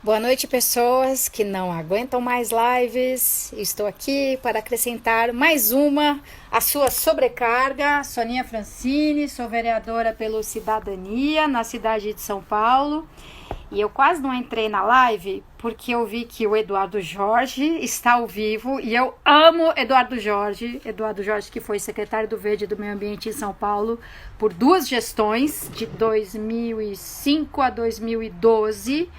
Boa noite, pessoas que não aguentam mais lives. Estou aqui para acrescentar mais uma à sua sobrecarga. Soninha Francine, sou vereadora pelo Cidadania na cidade de São Paulo. E eu quase não entrei na live porque eu vi que o Eduardo Jorge está ao vivo e eu amo Eduardo Jorge. Eduardo Jorge, que foi secretário do Verde e do Meio Ambiente em São Paulo por 2 gestões, de 2005 a 2012.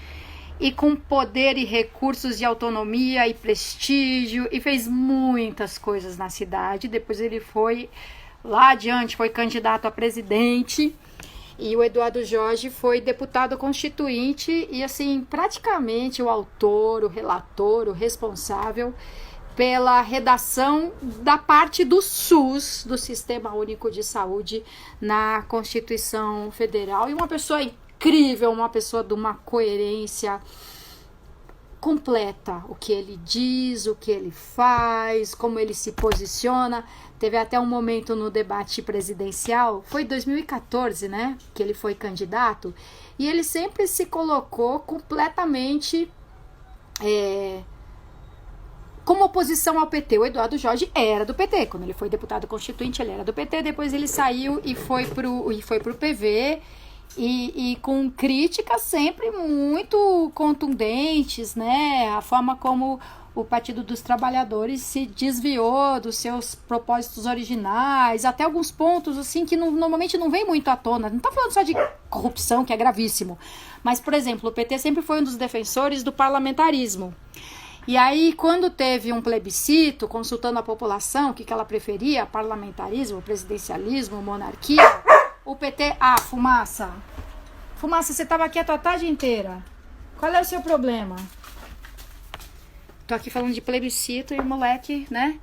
E com poder e recursos e autonomia e prestígio, e fez muitas coisas na cidade. Depois ele foi lá adiante, foi candidato a presidente, e o Eduardo Jorge foi deputado constituinte e assim, praticamente o autor, o relator, o responsável pela redação da parte do SUS, do Sistema Único de Saúde, na Constituição Federal, e uma pessoa incrível, uma pessoa de uma coerência completa, o que ele diz, o que ele faz, como ele se posiciona. Teve até um momento no debate presidencial, foi 2014, né, que ele foi candidato, e ele sempre se colocou completamente como oposição ao PT. O Eduardo Jorge era do PT, quando ele foi deputado constituinte ele era do PT, depois ele saiu e foi pro PV, e com críticas sempre muito contundentes, né? A forma como o Partido dos Trabalhadores se desviou dos seus propósitos originais, até alguns pontos assim que normalmente não vem muito à tona. Não está falando só de corrupção, que é gravíssimo, mas, por exemplo, o PT sempre foi um dos defensores do parlamentarismo. E aí, quando teve um plebiscito, consultando a população, o que ela preferia, parlamentarismo, presidencialismo, monarquia, o PT... Ah, Fumaça. Fumaça, você estava aqui a tua tarde inteira. Qual é o seu problema? Tô aqui falando de plebiscito e o moleque, né?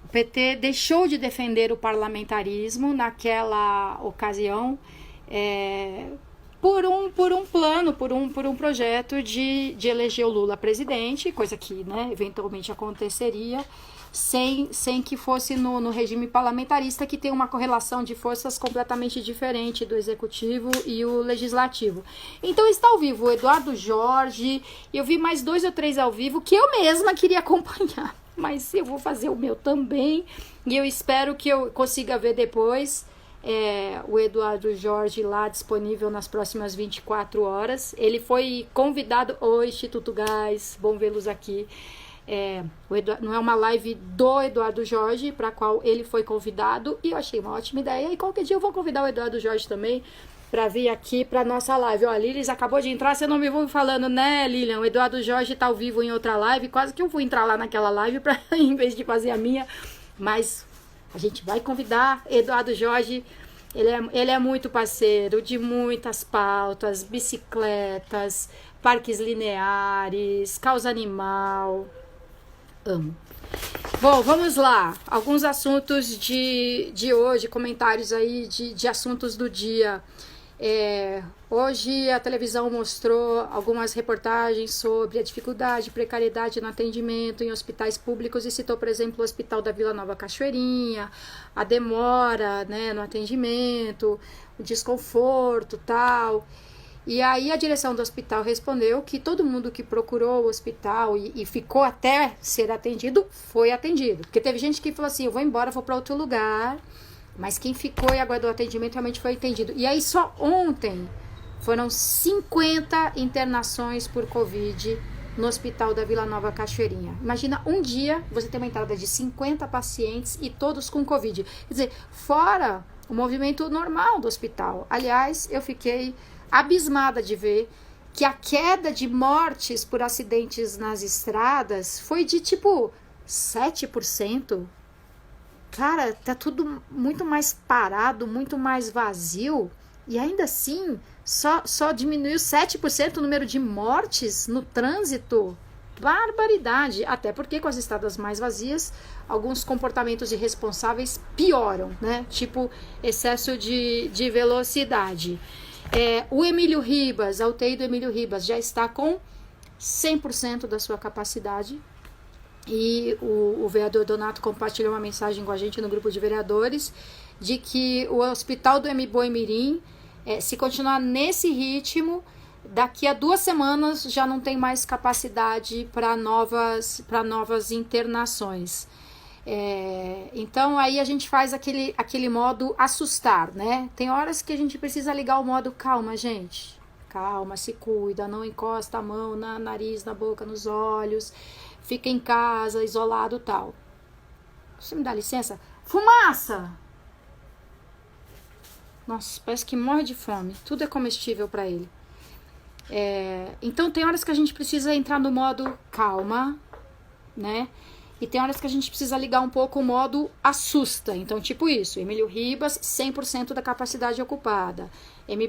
O PT deixou de defender o parlamentarismo naquela ocasião, por um plano, por um projeto de eleger o Lula presidente, coisa que, né, eventualmente aconteceria, sem que fosse no regime parlamentarista, que tem uma correlação de forças completamente diferente do executivo e o legislativo. Então está ao vivo o Eduardo Jorge, eu vi mais 2 ou 3 ao vivo que eu mesma queria acompanhar, mas eu vou fazer o meu também, e eu espero que eu consiga ver depois o Eduardo Jorge lá disponível nas próximas 24 horas. Ele foi convidado. Oi, Instituto Gás, bom vê-los aqui. Não é uma live do Eduardo Jorge, para a qual ele foi convidado, e eu achei uma ótima ideia, e qualquer dia eu vou convidar o Eduardo Jorge também para vir aqui para nossa live. Ó, a Lilis acabou de entrar, você não me ouve falando, né, Lilian? O Eduardo Jorge tá ao vivo em outra live, quase que eu fui entrar lá naquela live para em vez de fazer a minha, mas a gente vai convidar Eduardo Jorge. Ele é muito parceiro de muitas pautas, bicicletas, parques lineares, causa animal. Amo. Bom, vamos lá. Alguns assuntos de hoje, comentários aí de assuntos do dia. Hoje a televisão mostrou algumas reportagens sobre a dificuldade e precariedade no atendimento em hospitais públicos e citou, por exemplo, o Hospital da Vila Nova Cachoeirinha, a demora, né, no atendimento, o desconforto, tal. E aí a direção do hospital respondeu que todo mundo que procurou o hospital e ficou até ser atendido, foi atendido. Porque teve gente que falou assim, eu vou embora, vou para outro lugar, mas quem ficou e aguardou atendimento realmente foi atendido. E aí só ontem foram 50 internações por Covid no Hospital da Vila Nova Cachoeirinha. Imagina um dia você ter uma entrada de 50 pacientes e todos com Covid. Quer dizer, fora o movimento normal do hospital. Aliás, eu fiquei abismada de ver que a queda de mortes por acidentes nas estradas foi de tipo 7%. Cara, tá tudo muito mais parado, muito mais vazio, e ainda assim só diminuiu 7% o número de mortes no trânsito. Barbaridade, até porque com as estradas mais vazias, alguns comportamentos irresponsáveis pioram, né? Tipo excesso de velocidade. O Emílio Ribas, a UTI do Emílio Ribas já está com 100% da sua capacidade, e o vereador Donato compartilhou uma mensagem com a gente no grupo de vereadores de que o hospital do Mboimirim, se continuar nesse ritmo, daqui a 2 semanas já não tem mais capacidade para novas internações. Então aí a gente faz aquele modo assustar, né? Tem horas que a gente precisa ligar o modo calma, gente. Calma, se cuida, não encosta a mão no nariz, na boca, nos olhos, fica em casa, isolado, tal. Você me dá licença? Fumaça! Nossa, parece que morre de fome. Tudo é comestível para ele. Então tem horas que a gente precisa entrar no modo calma, né? E tem horas que a gente precisa ligar um pouco o modo assusta. Então, tipo isso, Emílio Ribas, 100% da capacidade ocupada.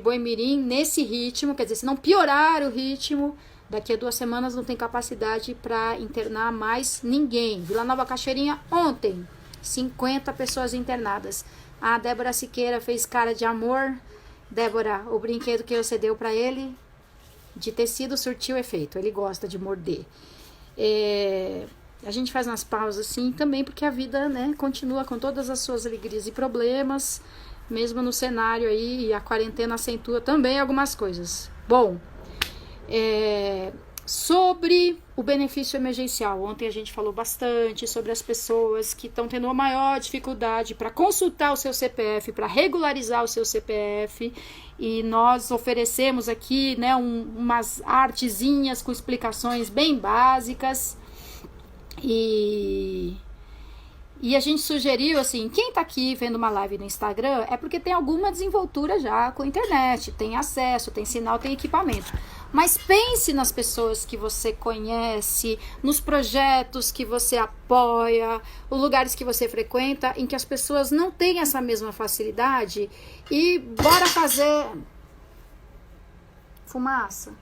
Boi Mirim, nesse ritmo, quer dizer, se não piorar o ritmo, daqui a 2 semanas não tem capacidade para internar mais ninguém. Vila Nova Cachoeirinha, ontem, 50 pessoas internadas. A Débora Siqueira fez cara de amor. Débora, o brinquedo que você deu para ele, de tecido, surtiu efeito. Ele gosta de morder. A gente faz umas pausas assim também, porque a vida, né, continua com todas as suas alegrias e problemas, mesmo no cenário aí, e a quarentena acentua também algumas coisas. Bom, sobre o benefício emergencial, ontem a gente falou bastante sobre as pessoas que estão tendo a maior dificuldade para consultar o seu CPF, para regularizar o seu CPF, e nós oferecemos aqui, né, umas artezinhas com explicações bem básicas. E a gente sugeriu, assim, quem tá aqui vendo uma live no Instagram é porque tem alguma desenvoltura já com a internet, tem acesso, tem sinal, tem equipamento. Mas pense nas pessoas que você conhece, nos projetos que você apoia, os lugares que você frequenta, em que as pessoas não têm essa mesma facilidade, e bora fazer fumaça.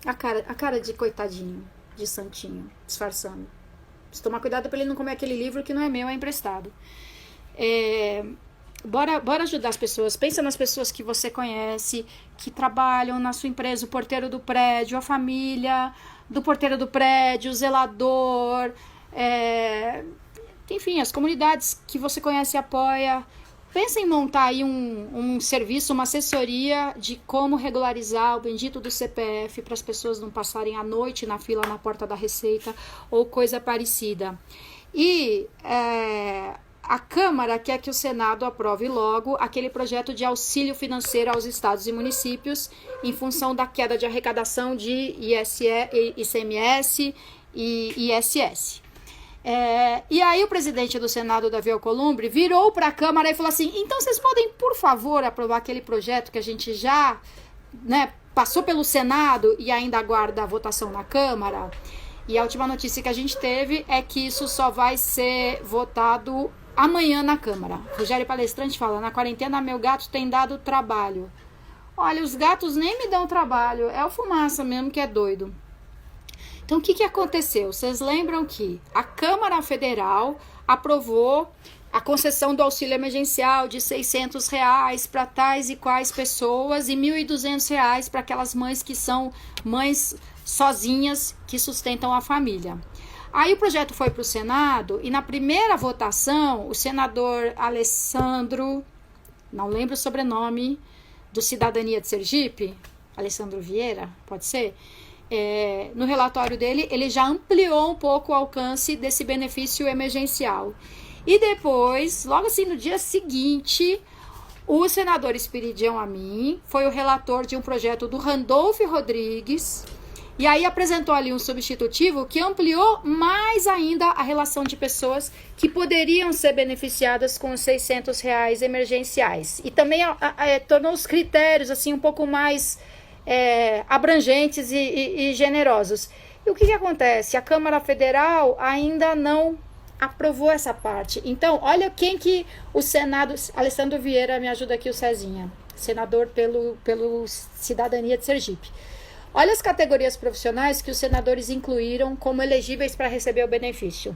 A cara de coitadinho, de santinho, disfarçando. Preciso tomar cuidado para ele não comer aquele livro que não é meu, é emprestado. Bora ajudar as pessoas. Pensa nas pessoas que você conhece, que trabalham na sua empresa, o porteiro do prédio, a família do porteiro do prédio, o zelador, enfim, as comunidades que você conhece e apoia. Pensa em montar aí um serviço, uma assessoria de como regularizar o bendito do CPF para as pessoas não passarem a noite na fila na porta da Receita ou coisa parecida. E a Câmara quer que o Senado aprove logo aquele projeto de auxílio financeiro aos estados e municípios em função da queda de arrecadação de ICMS e ISS. E aí o presidente do Senado, Davi Alcolumbre, virou para a Câmara e falou assim: então vocês podem, por favor, aprovar aquele projeto que a gente já, né, passou pelo Senado e ainda aguarda a votação na Câmara? E a última notícia que a gente teve é que isso só vai ser votado amanhã na Câmara. Rogério Palestrante fala: na quarentena meu gato tem dado trabalho. Olha, os gatos nem me dão trabalho, é o Fumaça mesmo que é doido. Então, o que aconteceu? Vocês lembram que a Câmara Federal aprovou a concessão do auxílio emergencial de R$600 para tais e quais pessoas e R$1.200 para aquelas mães que são mães sozinhas que sustentam a família. Aí o projeto foi para o Senado e na primeira votação, o senador Alessandro, não lembro o sobrenome, do Cidadania de Sergipe, Alessandro Vieira, pode ser? No relatório dele, ele já ampliou um pouco o alcance desse benefício emergencial. E depois, logo assim, no dia seguinte, o senador Espiridião Amin foi o relator de um projeto do Randolph Rodrigues, e aí apresentou ali um substitutivo que ampliou mais ainda a relação de pessoas que poderiam ser beneficiadas com os R$600 emergenciais. E também tornou os critérios assim um pouco mais abrangentes e generosos. E o que acontece? A Câmara Federal ainda não aprovou essa parte. Então, olha quem que o Senado... Alessandro Vieira, me ajuda aqui, o Cezinha, senador pelo Cidadania de Sergipe. Olha as categorias profissionais que os senadores incluíram como elegíveis para receber o benefício: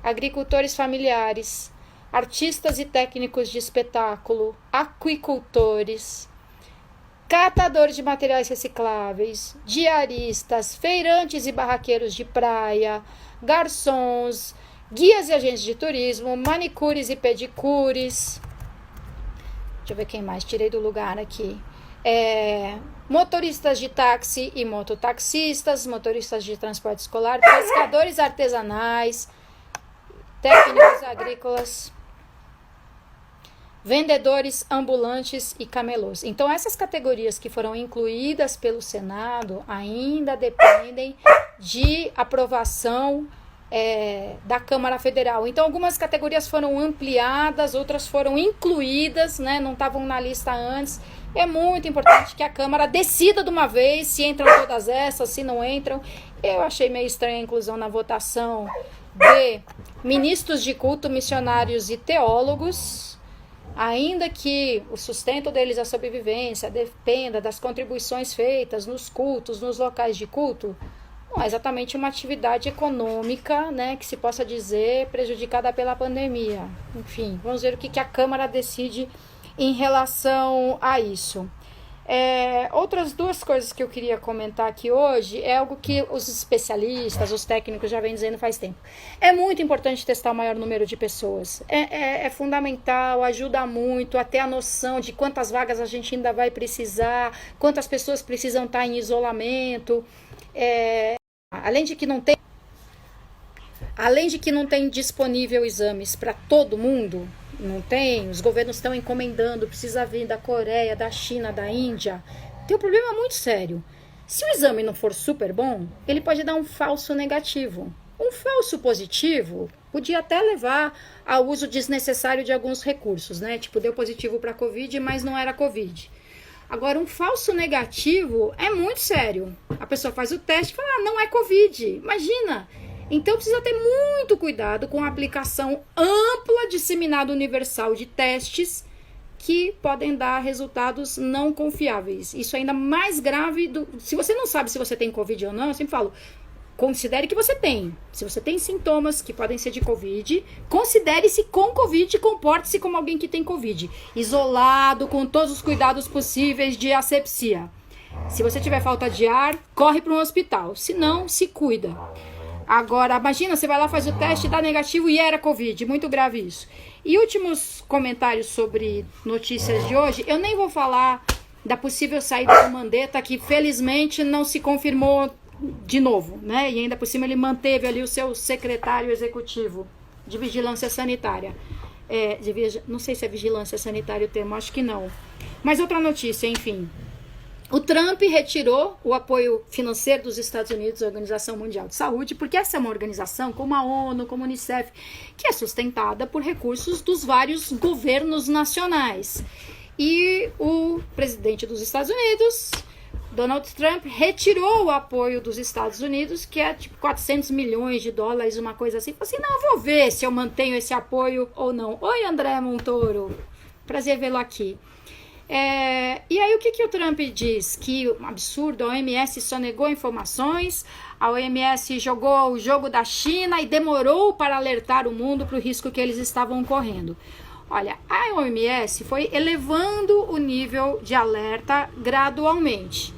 agricultores familiares, artistas e técnicos de espetáculo, aquicultores, catadores de materiais recicláveis, diaristas, feirantes e barraqueiros de praia, garçons, guias e agentes de turismo, manicures e pedicures. Deixa eu ver quem mais, tirei do lugar aqui. motoristas de táxi e mototaxistas, motoristas de transporte escolar, pescadores artesanais, técnicos agrícolas, vendedores ambulantes e camelôs. Então, essas categorias que foram incluídas pelo Senado ainda dependem de aprovação da Câmara Federal. Então, algumas categorias foram ampliadas, outras foram incluídas, né, não estavam na lista antes. É muito importante que a Câmara decida de uma vez se entram todas essas, se não entram. Eu achei meio estranha a inclusão na votação de ministros de culto, missionários e teólogos, ainda que o sustento deles, a sobrevivência, dependa das contribuições feitas nos cultos, nos locais de culto. Não é exatamente uma atividade econômica, né, que se possa dizer prejudicada pela pandemia. Enfim, vamos ver o que a Câmara decide em relação a isso. Outras duas coisas que eu queria comentar aqui hoje é algo que os especialistas, os técnicos já vêm dizendo faz tempo. É muito importante testar o maior número de pessoas. É fundamental, ajuda muito a ter a noção de quantas vagas a gente ainda vai precisar, quantas pessoas precisam estar em isolamento. Além de que não tem disponível exames para todo mundo, não tem, os governos estão encomendando, precisa vir da Coreia, da China, da Índia. Tem um problema muito sério. Se o exame não for super bom, ele pode dar um falso negativo. Um falso positivo podia até levar ao uso desnecessário de alguns recursos, né? Tipo, deu positivo para Covid, mas não era Covid. Agora, um falso negativo é muito sério. A pessoa faz o teste e fala, não é Covid. Imagina! Então, precisa ter muito cuidado com a aplicação ampla, disseminada, universal de testes que podem dar resultados não confiáveis. Isso é ainda mais grave. Se você não sabe se você tem Covid ou não, eu sempre falo, considere que você tem. Se você tem sintomas que podem ser de Covid, considere-se com Covid, comporte-se como alguém que tem Covid. Isolado, com todos os cuidados possíveis de asepsia. Se você tiver falta de ar, corre para um hospital. Se não, se cuida. Agora, imagina, você vai lá, faz o teste, dá negativo e era Covid. Muito grave isso. E últimos comentários sobre notícias de hoje. Eu nem vou falar da possível saída do Mandetta, que felizmente não se confirmou de novo, né? E ainda por cima ele manteve ali o seu secretário executivo de vigilância sanitária. Não sei se é vigilância sanitária o termo, acho que não. Mas outra notícia, enfim. O Trump retirou o apoio financeiro dos Estados Unidos à Organização Mundial de Saúde, porque essa é uma organização como a ONU, como a Unicef, que é sustentada por recursos dos vários governos nacionais. E o presidente dos Estados Unidos, Donald Trump, retirou o apoio dos Estados Unidos, que é tipo 400 milhões de dólares, uma coisa assim. Falei assim, não, eu vou ver se eu mantenho esse apoio ou não. Oi, André Montoro, prazer vê-lo aqui. E aí o que o Trump diz? Que um absurdo, a OMS só negou informações, a OMS jogou o jogo da China e demorou para alertar o mundo para o risco que eles estavam correndo. Olha, a OMS foi elevando o nível de alerta gradualmente.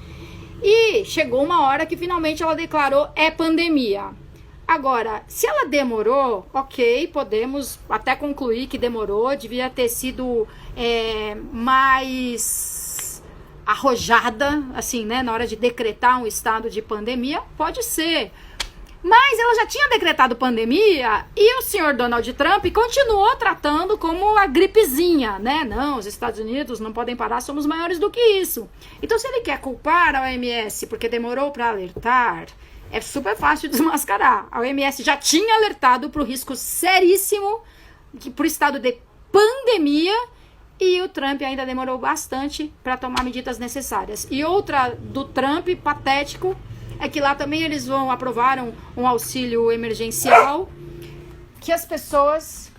E chegou uma hora que finalmente ela declarou pandemia. Agora, se ela demorou, ok, podemos até concluir que demorou, devia ter sido mais arrojada, assim, né, na hora de decretar um estado de pandemia, pode ser. Mas ela já tinha decretado pandemia e o senhor Donald Trump continuou tratando como a gripezinha, né? Não, os Estados Unidos não podem parar, somos maiores do que isso. Então, se ele quer culpar a OMS porque demorou para alertar, é super fácil desmascarar. A OMS já tinha alertado para o risco seríssimo, para o estado de pandemia, e o Trump ainda demorou bastante para tomar medidas necessárias. E outra do Trump, patético, é que lá também eles aprovaram um auxílio emergencial que as pessoas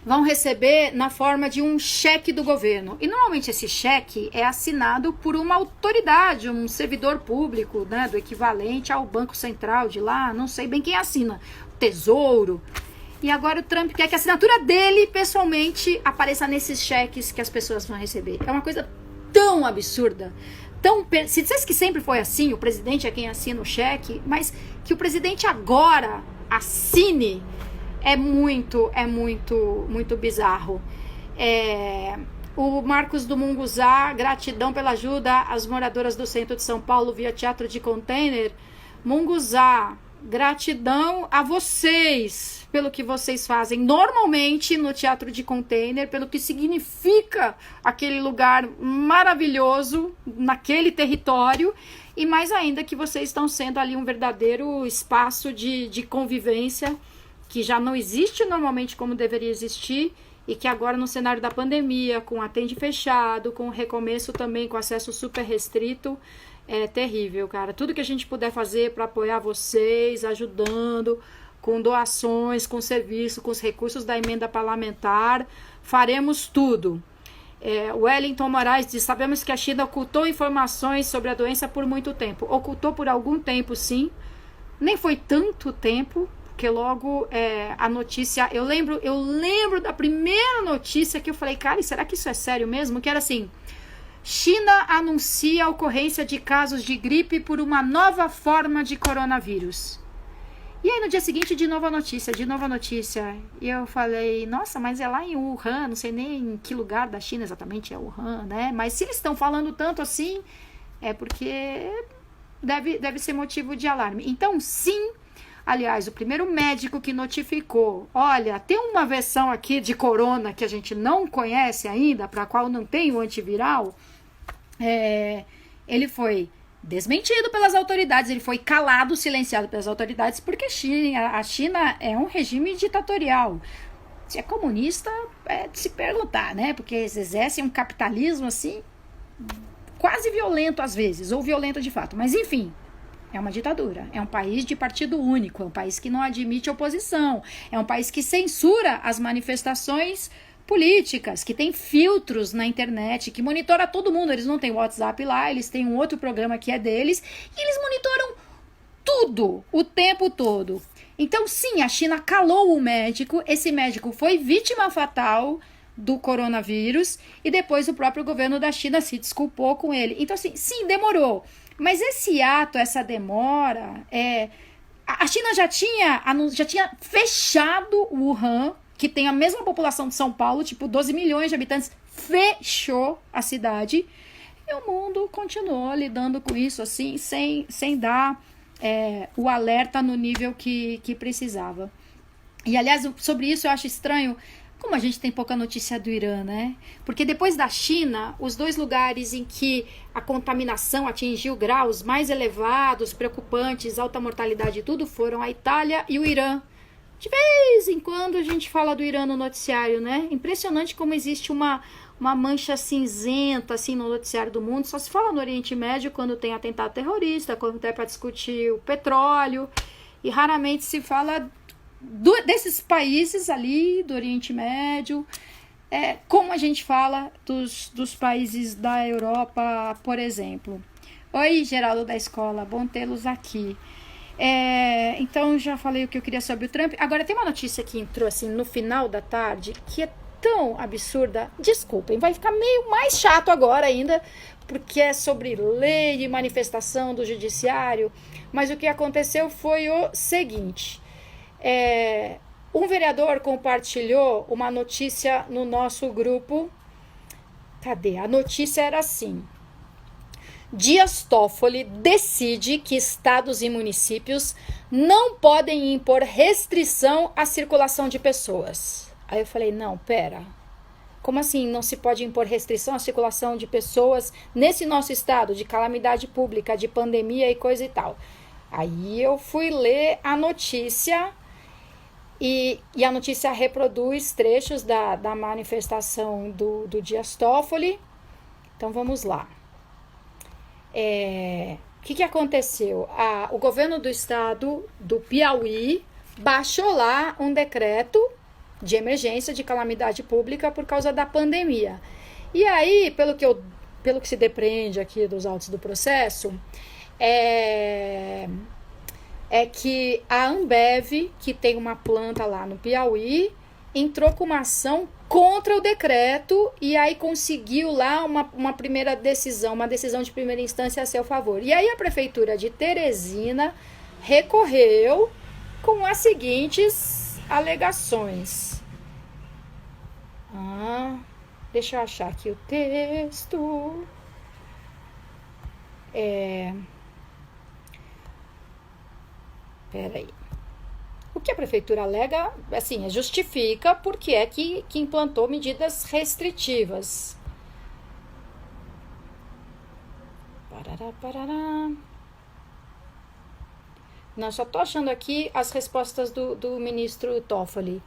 vão receber na forma de um cheque do governo. E normalmente esse cheque é assinado por uma autoridade, um servidor público, né, do equivalente ao Banco Central de lá, não sei bem quem assina, Tesouro. E agora o Trump quer que a assinatura dele, pessoalmente, apareça nesses cheques que as pessoas vão receber. É uma coisa tão absurda. Se dissesse que sempre foi assim, o presidente é quem assina o cheque, mas que o presidente agora assine, é muito bizarro. O Marcos do Munguzá, gratidão pela ajuda às moradoras do centro de São Paulo via teatro de container. Munguzá, gratidão a vocês pelo que vocês fazem normalmente no teatro de container, pelo que significa aquele lugar maravilhoso naquele território, e mais ainda que vocês estão sendo ali um verdadeiro espaço de convivência que já não existe normalmente como deveria existir, e que agora no cenário da pandemia, com atende fechado, com recomeço também, com acesso super restrito, é terrível, cara. Tudo que a gente puder fazer para apoiar vocês, ajudando, com doações, com serviço, com os recursos da emenda parlamentar, faremos tudo. Wellington Moraes diz, sabemos que a China ocultou informações sobre a doença por muito tempo. Ocultou por algum tempo, sim. Nem foi tanto tempo, porque logo a notícia... Eu lembro da primeira notícia que eu falei, cara, será que isso é sério mesmo? Que era assim, China anuncia a ocorrência de casos de gripe por uma nova forma de coronavírus. E aí no dia seguinte, de novo a notícia. E eu falei, nossa, mas é lá em Wuhan, não sei nem em que lugar da China exatamente é Wuhan, né? Mas se eles estão falando tanto assim, é porque deve ser motivo de alarme. Então, sim... Aliás, o primeiro médico que notificou, olha, tem uma versão aqui de corona que a gente não conhece ainda, para a qual não tem o antiviral, ele foi desmentido pelas autoridades, ele foi calado, silenciado pelas autoridades, porque a China é um regime ditatorial. Se é comunista, é de se perguntar, né? Porque eles exercem um capitalismo assim, quase violento às vezes, ou violento de fato, mas enfim... É uma ditadura, é um país de partido único, é um país que não admite oposição, é um país que censura as manifestações políticas, que tem filtros na internet, que monitora todo mundo. Eles não têm WhatsApp lá, eles têm um outro programa que é deles, e eles monitoram tudo, o tempo todo. Então, sim, a China calou o médico, esse médico foi vítima fatal do coronavírus, e depois o próprio governo da China se desculpou com ele. Então, assim, sim, demorou. Mas esse ato, essa demora, a China já tinha fechado o Wuhan, que tem a mesma população de São Paulo, tipo 12 milhões de habitantes, fechou a cidade, e o mundo continuou lidando com isso, assim, sem dar o alerta no nível que precisava. E, aliás, sobre isso eu acho estranho, como a gente tem pouca notícia do Irã, né? Porque depois da China, os dois lugares em que a contaminação atingiu graus mais elevados, preocupantes, alta mortalidade e tudo, foram a Itália e o Irã. De vez em quando a gente fala do Irã no noticiário, né? Impressionante como existe uma mancha cinzenta assim no noticiário do mundo. Só se fala no Oriente Médio quando tem atentado terrorista, quando é para discutir o petróleo, e raramente se fala desses países ali do Oriente Médio, como a gente fala dos países da Europa, por exemplo. Oi, Geraldo da escola, bom tê-los aqui. Então, já falei o que eu queria sobre o Trump. Agora, tem uma notícia que entrou assim no final da tarde, que é tão absurda. Desculpem, vai ficar meio mais chato agora ainda, porque é sobre lei e manifestação do judiciário. Mas o que aconteceu foi o seguinte... um vereador compartilhou uma notícia no nosso grupo. Cadê? A notícia era assim: Dias Toffoli decide que estados e municípios não podem impor restrição à circulação de pessoas. Aí eu falei, não, pera, como assim não se pode impor restrição à circulação de pessoas nesse nosso estado de calamidade pública, de pandemia e coisa e tal? Aí eu fui ler a notícia. E a notícia reproduz trechos da manifestação do Dias Toffoli. Então vamos lá. O que aconteceu? O governo do estado do Piauí baixou lá um decreto de emergência de calamidade pública por causa da pandemia. E aí, pelo que se depreende aqui dos autos do processo, que a Ambev, que tem uma planta lá no Piauí, entrou com uma ação contra o decreto e aí conseguiu lá uma primeira decisão, uma decisão de primeira instância a seu favor. E aí a prefeitura de Teresina recorreu com as seguintes alegações. Deixa eu achar aqui o texto. Peraí. O que a prefeitura alega, assim, justifica porque é que implantou medidas restritivas. Parará. Não, só tô achando aqui as respostas do ministro Toffoli.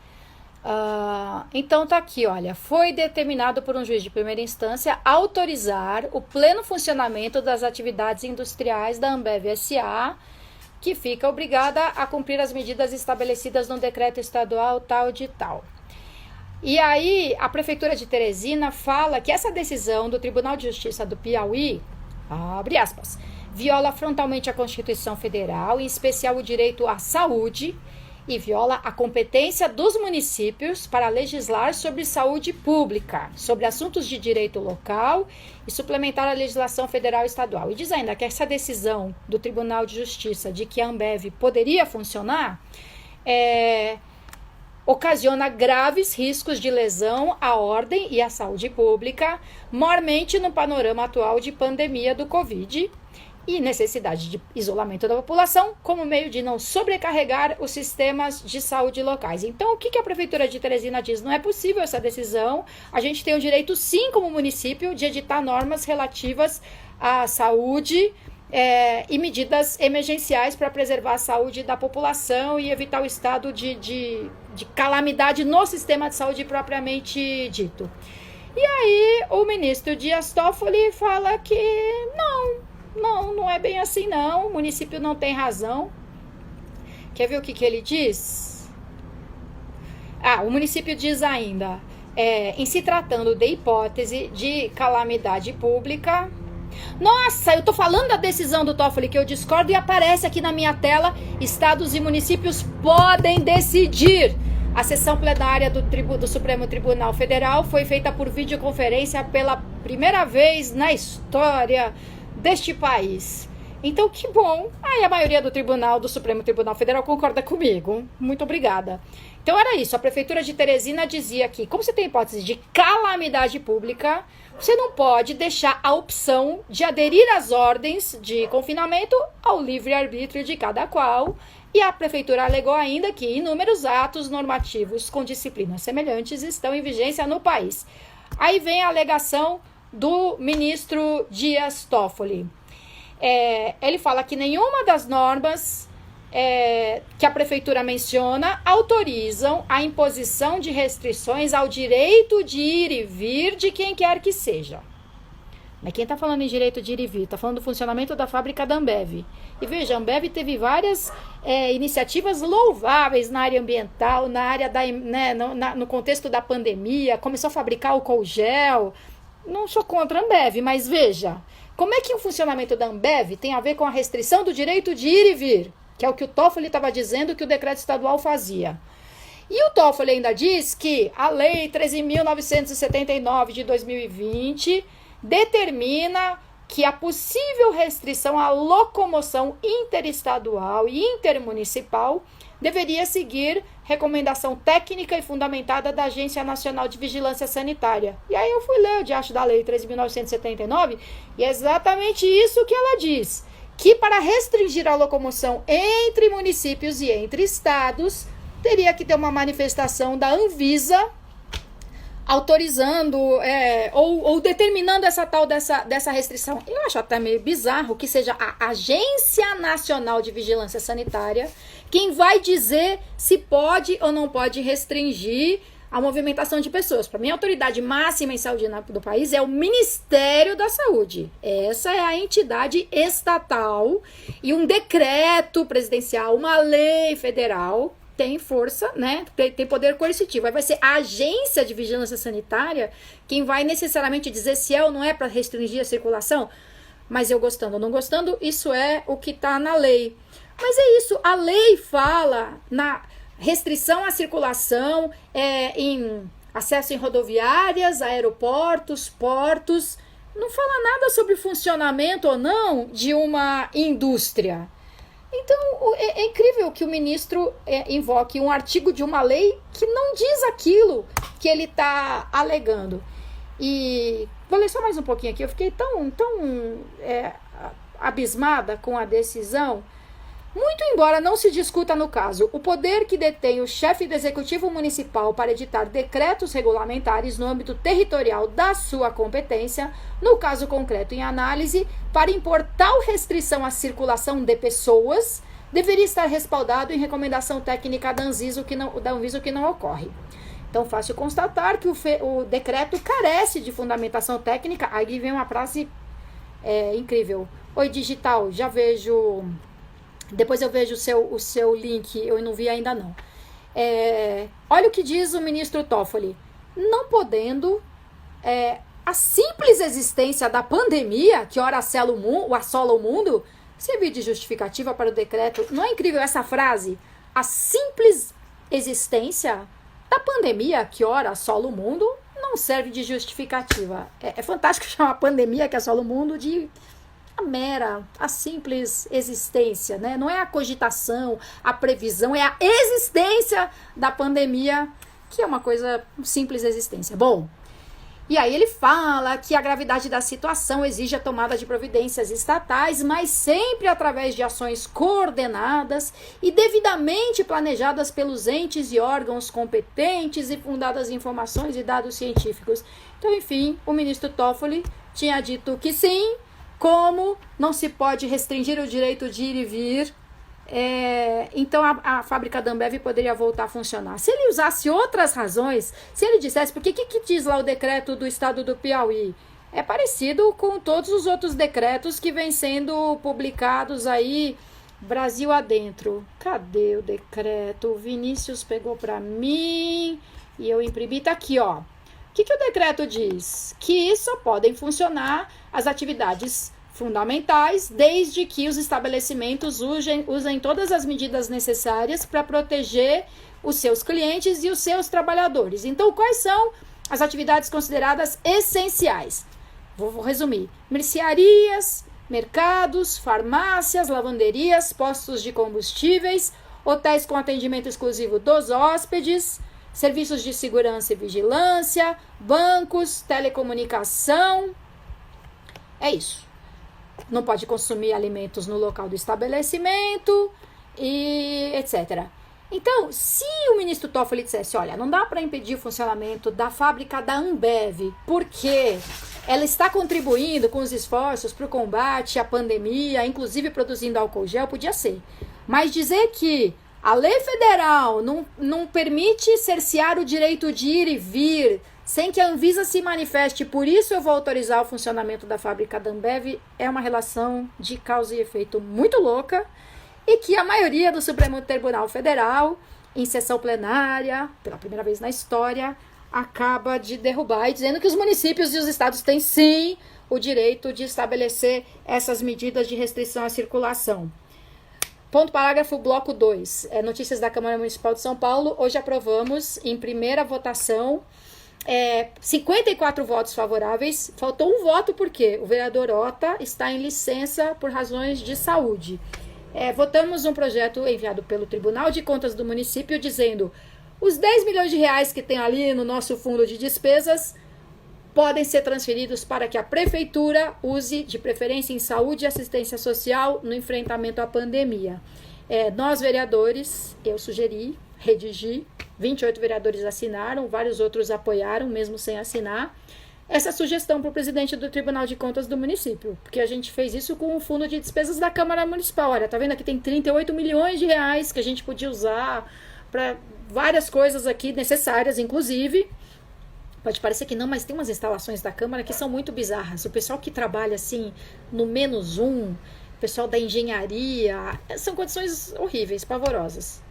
Então tá aqui, olha, foi determinado por um juiz de primeira instância autorizar o pleno funcionamento das atividades industriais da Ambev S.A., que fica obrigada a cumprir as medidas estabelecidas no decreto estadual tal de tal. E aí a prefeitura de Teresina fala que essa decisão do Tribunal de Justiça do Piauí, abre aspas, viola frontalmente a Constituição Federal, em especial o direito à saúde, e viola a competência dos municípios para legislar sobre saúde pública, sobre assuntos de direito local e suplementar a legislação federal e estadual. E diz ainda que essa decisão do Tribunal de Justiça de que a Ambev poderia funcionar ocasiona graves riscos de lesão à ordem e à saúde pública, maiormente no panorama atual de pandemia do Covid, e necessidade de isolamento da população como meio de não sobrecarregar os sistemas de saúde locais. Então, o que a Prefeitura de Teresina diz? Não é possível essa decisão. A gente tem o direito, sim, como município, de editar normas relativas à saúde e medidas emergenciais para preservar a saúde da população e evitar o estado de calamidade no sistema de saúde propriamente dito. E aí, o ministro Dias Toffoli fala que não é bem assim não, o município não tem razão. Quer ver o que ele diz? O município diz ainda, em se tratando de hipótese de calamidade pública. Nossa, eu tô falando da decisão do Toffoli que eu discordo e aparece aqui na minha tela, estados e municípios podem decidir. A sessão plenária do Supremo Tribunal Federal foi feita por videoconferência pela primeira vez na história deste país. Então, que bom. Aí a maioria do Supremo Tribunal Federal concorda comigo. Muito obrigada. Então era isso. A Prefeitura de Teresina dizia que, como você tem hipótese de calamidade pública, você não pode deixar a opção de aderir às ordens de confinamento ao livre-arbítrio de cada qual. E a Prefeitura alegou ainda que inúmeros atos normativos com disciplinas semelhantes estão em vigência no país. Aí vem a alegação do ministro Dias Toffoli. Ele fala que nenhuma das normas que a prefeitura menciona autorizam a imposição de restrições ao direito de ir e vir de quem quer que seja. Mas quem está falando em direito de ir e vir? Está falando do funcionamento da fábrica da Ambev. E veja, a Ambev teve várias iniciativas louváveis na área ambiental, na área no contexto da pandemia, começou a fabricar álcool gel. Não sou contra a Ambev, mas veja, como é que o funcionamento da Ambev tem a ver com a restrição do direito de ir e vir, que é o que o Toffoli estava dizendo que o decreto estadual fazia. E o Toffoli ainda diz que a Lei 13.979 de 2020 determina que a possível restrição à locomoção interestadual e intermunicipal deveria seguir recomendação técnica e fundamentada da Agência Nacional de Vigilância Sanitária. E aí eu fui ler o diacho da Lei 13.979 e é exatamente isso que ela diz, que para restringir a locomoção entre municípios e entre estados, teria que ter uma manifestação da Anvisa autorizando ou determinando essa tal dessa restrição. Eu acho até meio bizarro que seja a Agência Nacional de Vigilância Sanitária quem vai dizer se pode ou não pode restringir a movimentação de pessoas. Para mim, a autoridade máxima em saúde do país é o Ministério da Saúde. Essa é a entidade estatal e um decreto presidencial, uma lei federal tem força, né? Tem poder coercitivo. Aí vai ser a Agência de Vigilância Sanitária quem vai necessariamente dizer se é ou não é para restringir a circulação. Mas eu gostando ou não gostando, isso é o que está na lei. Mas é isso, a lei fala na restrição à circulação em acesso em rodoviárias, aeroportos, portos. Não fala nada sobre funcionamento ou não de uma indústria. Então, é incrível que o ministro invoque um artigo de uma lei que não diz aquilo que ele está alegando. E vou ler só mais um pouquinho aqui. Eu fiquei tão abismada com a decisão. Muito embora não se discuta no caso o poder que detém o chefe do executivo municipal para editar decretos regulamentares no âmbito territorial da sua competência, no caso concreto em análise, para impor tal restrição à circulação de pessoas, deveria estar respaldado em recomendação técnica da Anvisa, que não ocorre. Então, fácil constatar que o decreto carece de fundamentação técnica. Aí vem uma frase incrível. Oi, digital, já vejo... Depois eu vejo o seu link, eu não vi ainda não. Olha o que diz o ministro Toffoli. Não podendo a simples existência da pandemia, que ora assola o mundo, servir de justificativa para o decreto. Não é incrível essa frase? A simples existência da pandemia, que ora assola o mundo, não serve de justificativa. É fantástico chamar a pandemia que assola o mundo de... a simples existência, né? Não é a cogitação, a previsão, é a existência da pandemia, que é uma coisa, simples existência. Bom, e aí ele fala que a gravidade da situação exige a tomada de providências estatais, mas sempre através de ações coordenadas e devidamente planejadas pelos entes e órgãos competentes e fundadas em informações e dados científicos. Então, enfim, o ministro Toffoli tinha dito que sim. Como não se pode restringir o direito de ir e vir, então a fábrica da Ambev poderia voltar a funcionar. Se ele usasse outras razões, se ele dissesse, porque o que diz lá o decreto do estado do Piauí? É parecido com todos os outros decretos que vêm sendo publicados aí, Brasil adentro. Cadê o decreto? O Vinícius pegou para mim e eu imprimi, tá aqui, ó. O que o decreto diz? Que só podem funcionar as atividades fundamentais, desde que os estabelecimentos usem todas as medidas necessárias para proteger os seus clientes e os seus trabalhadores. Então, quais são as atividades consideradas essenciais? Vou resumir. Mercearias, mercados, farmácias, lavanderias, postos de combustíveis, hotéis com atendimento exclusivo dos hóspedes, serviços de segurança e vigilância, bancos, telecomunicação. É isso. Não pode consumir alimentos no local do estabelecimento e etc. Então, se o ministro Toffoli dissesse, olha, não dá para impedir o funcionamento da fábrica da Ambev, porque ela está contribuindo com os esforços para o combate à pandemia, inclusive produzindo álcool gel, podia ser. Mas dizer que a lei federal não permite cercear o direito de ir e vir sem que a Anvisa se manifeste, por isso eu vou autorizar o funcionamento da fábrica da Ambev, é uma relação de causa e efeito muito louca e que a maioria do Supremo Tribunal Federal, em sessão plenária, pela primeira vez na história, acaba de derrubar e dizendo que os municípios e os estados têm sim o direito de estabelecer essas medidas de restrição à circulação. Ponto parágrafo, bloco 2. Notícias da Câmara Municipal de São Paulo. Hoje aprovamos em primeira votação 54 votos favoráveis. Faltou um voto porque o vereador Ota está em licença por razões de saúde. Votamos um projeto enviado pelo Tribunal de Contas do município dizendo os 10 milhões de reais que tem ali no nosso fundo de despesas podem ser transferidos para que a prefeitura use, de preferência em saúde e assistência social, no enfrentamento à pandemia. Nós, vereadores, eu sugeri, redigi, 28 vereadores assinaram, vários outros apoiaram, mesmo sem assinar, essa sugestão para o presidente do Tribunal de Contas do município, porque a gente fez isso com o fundo de despesas da Câmara Municipal. Olha, tá vendo aqui tem 38 milhões de reais que a gente podia usar para várias coisas aqui necessárias, inclusive. Pode parecer que não, mas tem umas instalações da Câmara que são muito bizarras. O pessoal que trabalha assim no -1, o pessoal da engenharia, são condições horríveis, pavorosas.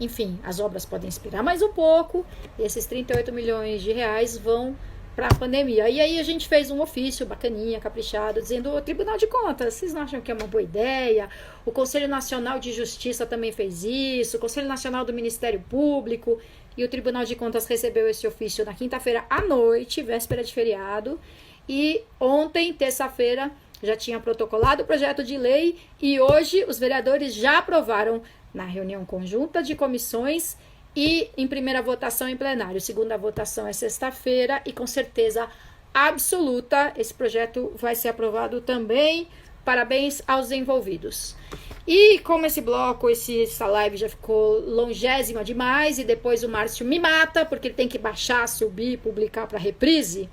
Enfim, as obras podem esperar mais um pouco, e esses 38 milhões de reais vão para a pandemia. E aí a gente fez um ofício bacaninha, caprichado, dizendo, o Tribunal de Contas, vocês não acham que é uma boa ideia? O Conselho Nacional de Justiça também fez isso, o Conselho Nacional do Ministério Público, e o Tribunal de Contas recebeu esse ofício na quinta-feira à noite, véspera de feriado, e ontem, terça-feira, já tinha protocolado o projeto de lei, e hoje os vereadores já aprovaram na reunião conjunta de comissões e em primeira votação em plenário. Segunda votação é sexta-feira e com certeza absoluta. Esse projeto vai ser aprovado também. Parabéns aos envolvidos. E como esse bloco, essa live já ficou longésima demais e depois o Márcio me mata porque ele tem que baixar, subir, publicar para reprise,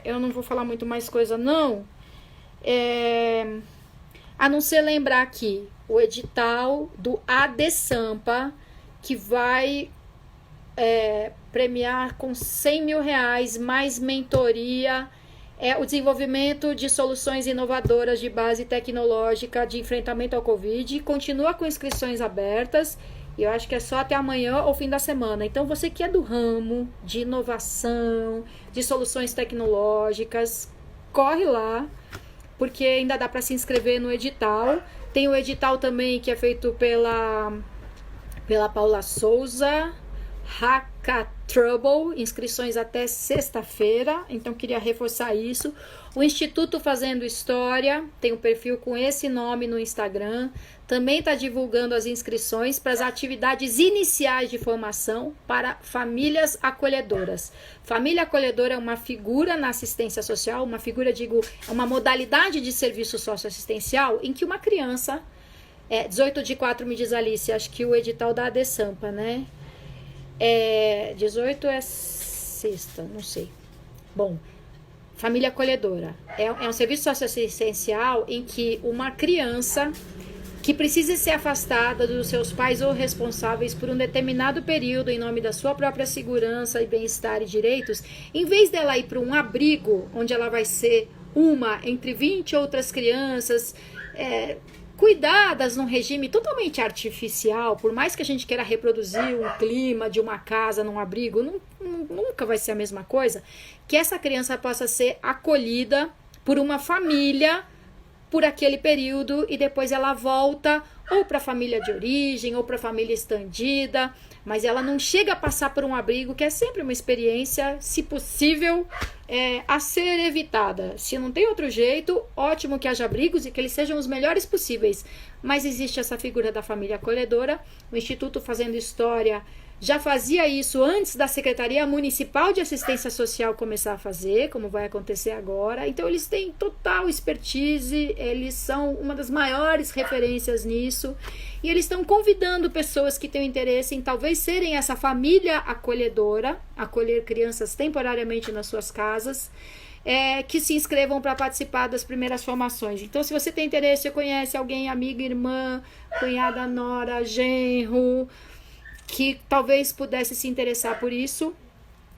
eu não vou falar muito mais coisa não, a não ser lembrar aqui o edital do ADSampa, que vai premiar com R$100 mil mais mentoria, o desenvolvimento de soluções inovadoras de base tecnológica de enfrentamento ao Covid. Continua com inscrições abertas e eu acho que é só até amanhã ou fim da semana. Então, você que é do ramo de inovação, de soluções tecnológicas, corre lá, porque ainda dá para se inscrever no edital. Tem o edital também que é feito pela Paula Souza, Hackatrouble, inscrições até sexta-feira, então queria reforçar isso. O Instituto Fazendo História tem um perfil com esse nome no Instagram, também está divulgando as inscrições para as atividades iniciais de formação para famílias acolhedoras. Família acolhedora é uma figura na assistência social, uma figura, é uma modalidade de serviço socioassistencial em que uma criança, 18/4 me diz Alice, acho que o edital da ADSampa, né? 18 é sexta, não sei. Bom, família acolhedora. É um serviço socioassistencial em que uma criança que precisa ser afastada dos seus pais ou responsáveis por um determinado período em nome da sua própria segurança e bem-estar e direitos, em vez dela ir para um abrigo, onde ela vai ser uma entre 20 outras crianças, cuidadas num regime totalmente artificial, por mais que a gente queira reproduzir um clima de uma casa num abrigo, nunca vai ser a mesma coisa, que essa criança possa ser acolhida por uma família por aquele período e depois ela volta ou para a família de origem ou para a família estendida, mas ela não chega a passar por um abrigo, que é sempre uma experiência, se possível, a ser evitada. Se não tem outro jeito, ótimo que haja abrigos e que eles sejam os melhores possíveis, mas existe essa figura da família acolhedora. O Instituto Fazendo História já fazia isso antes da Secretaria Municipal de Assistência Social começar a fazer, como vai acontecer agora. Então, eles têm total expertise, eles são uma das maiores referências nisso, e eles estão convidando pessoas que têm interesse em talvez serem essa família acolhedora, acolher crianças temporariamente nas suas casas, que se inscrevam para participar das primeiras formações. Então, se você tem interesse, ou conhece alguém, amiga, irmã, cunhada, nora, genro, que talvez pudesse se interessar por isso,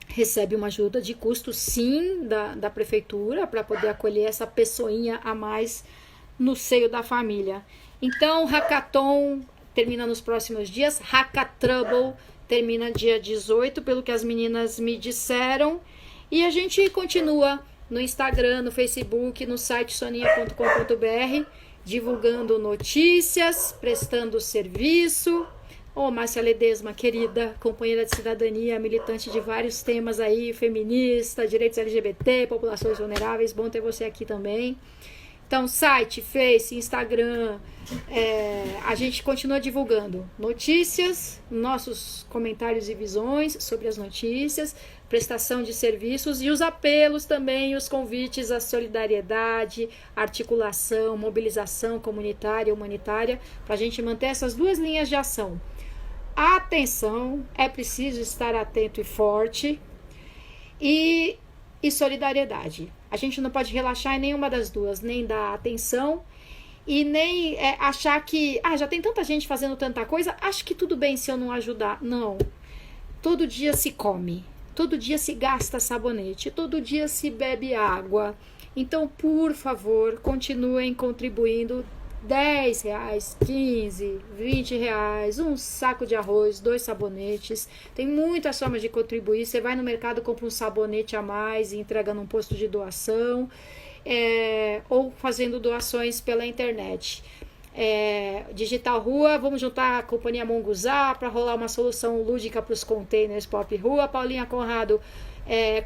recebe uma ajuda de custo, sim, da prefeitura, para poder acolher essa pessoinha a mais no seio da família. Então, Hackathon termina nos próximos dias, Hackatrouble termina dia 18, pelo que as meninas me disseram, e a gente continua no Instagram, no Facebook, no site soninha.com.br, divulgando notícias, prestando serviço. Márcia Ledesma, querida companheira de cidadania, militante de vários temas aí, feminista, direitos LGBT, populações vulneráveis, bom ter você aqui também. Então, site, Face, Instagram, a gente continua divulgando notícias, nossos comentários e visões sobre as notícias, prestação de serviços e os apelos também, os convites à solidariedade, articulação, mobilização comunitária e humanitária, para a gente manter essas duas linhas de ação. Atenção, é preciso estar atento e forte, e solidariedade. A gente não pode relaxar em nenhuma das duas, nem dar atenção e nem achar que já tem tanta gente fazendo tanta coisa, acho que tudo bem se eu não ajudar. Não, todo dia se come, todo dia se gasta sabonete, todo dia se bebe água. Então, por favor, continuem contribuindo. R$10, 15, R$20, um saco de arroz, 2 sabonetes. Tem muitas formas de contribuir. Você vai no mercado, compra um sabonete a mais e entrega num posto de doação, ou fazendo doações pela internet. Digital Rua, vamos juntar a companhia Monguzá para rolar uma solução lúdica para os containers Pop Rua. Paulinha Conrado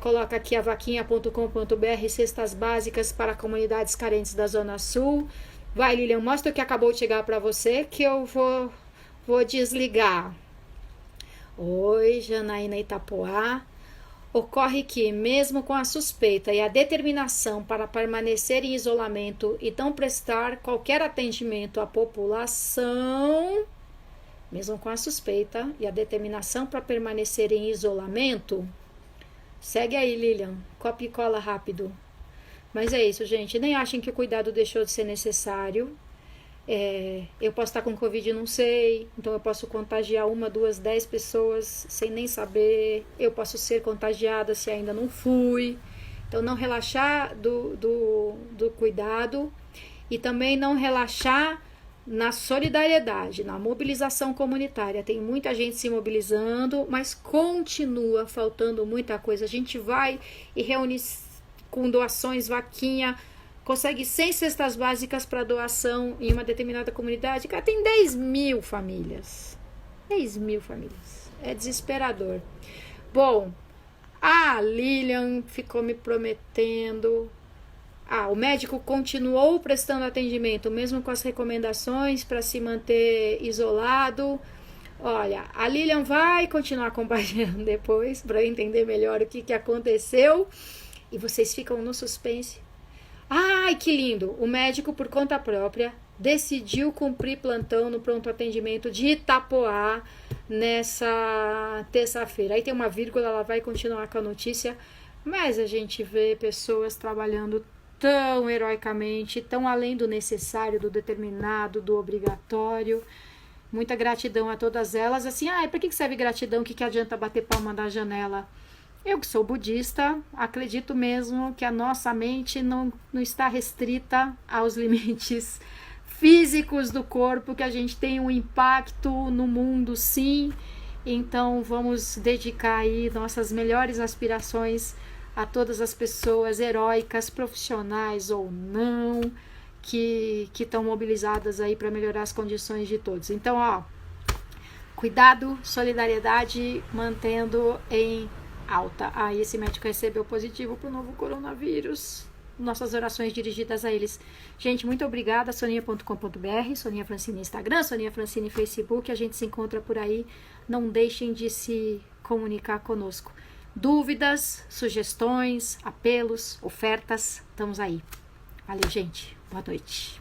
coloca aqui a vaquinha.com.br, cestas básicas para comunidades carentes da Zona Sul. Vai, Lilian, mostra o que acabou de chegar para você, que eu vou desligar. Oi, Janaína Itapoá. Ocorre que, mesmo com a suspeita e a determinação para permanecer em isolamento e não prestar qualquer atendimento à população, mesmo com a suspeita e a determinação para permanecer em isolamento, segue aí, Lilian, copia e cola rápido. Mas é isso, gente, nem achem que o cuidado deixou de ser necessário. Eu posso estar com Covid e não sei, então eu posso contagiar 1, 2, 10 pessoas sem nem saber, eu posso ser contagiada se ainda não fui, então não relaxar do cuidado e também não relaxar na solidariedade, na mobilização comunitária. Tem muita gente se mobilizando, mas continua faltando muita coisa. A gente vai e reúne com doações, vaquinha, consegue 100 cestas básicas para doação em uma determinada comunidade. Cara, tem 10 mil famílias. 10 mil famílias. É desesperador. Bom, a Lilian ficou me prometendo. O médico continuou prestando atendimento, mesmo com as recomendações para se manter isolado. Olha, a Lilian vai continuar compartilhando depois para eu entender melhor o que aconteceu. E vocês ficam no suspense. Ai, que lindo! O médico, por conta própria, decidiu cumprir plantão no pronto atendimento de Itapoá nessa terça-feira. Aí tem uma vírgula, ela vai continuar com a notícia, mas a gente vê pessoas trabalhando tão heroicamente, tão além do necessário, do determinado, do obrigatório. Muita gratidão a todas elas. Assim, para que serve gratidão? O que adianta bater palma na janela? Eu que sou budista, acredito mesmo que a nossa mente não está restrita aos limites físicos do corpo, que a gente tem um impacto no mundo, sim. Então vamos dedicar aí nossas melhores aspirações a todas as pessoas heróicas, profissionais ou não, que estão mobilizadas aí para melhorar as condições de todos. Então, cuidado, solidariedade, mantendo em alta. Esse médico recebeu positivo para o novo coronavírus. Nossas orações dirigidas a eles. Gente, muito obrigada. Soninha.com.br, Soninha Francine Instagram, Soninha Francine Facebook. A gente se encontra por aí. Não deixem de se comunicar conosco. Dúvidas, sugestões, apelos, ofertas, estamos aí. Valeu, gente. Boa noite.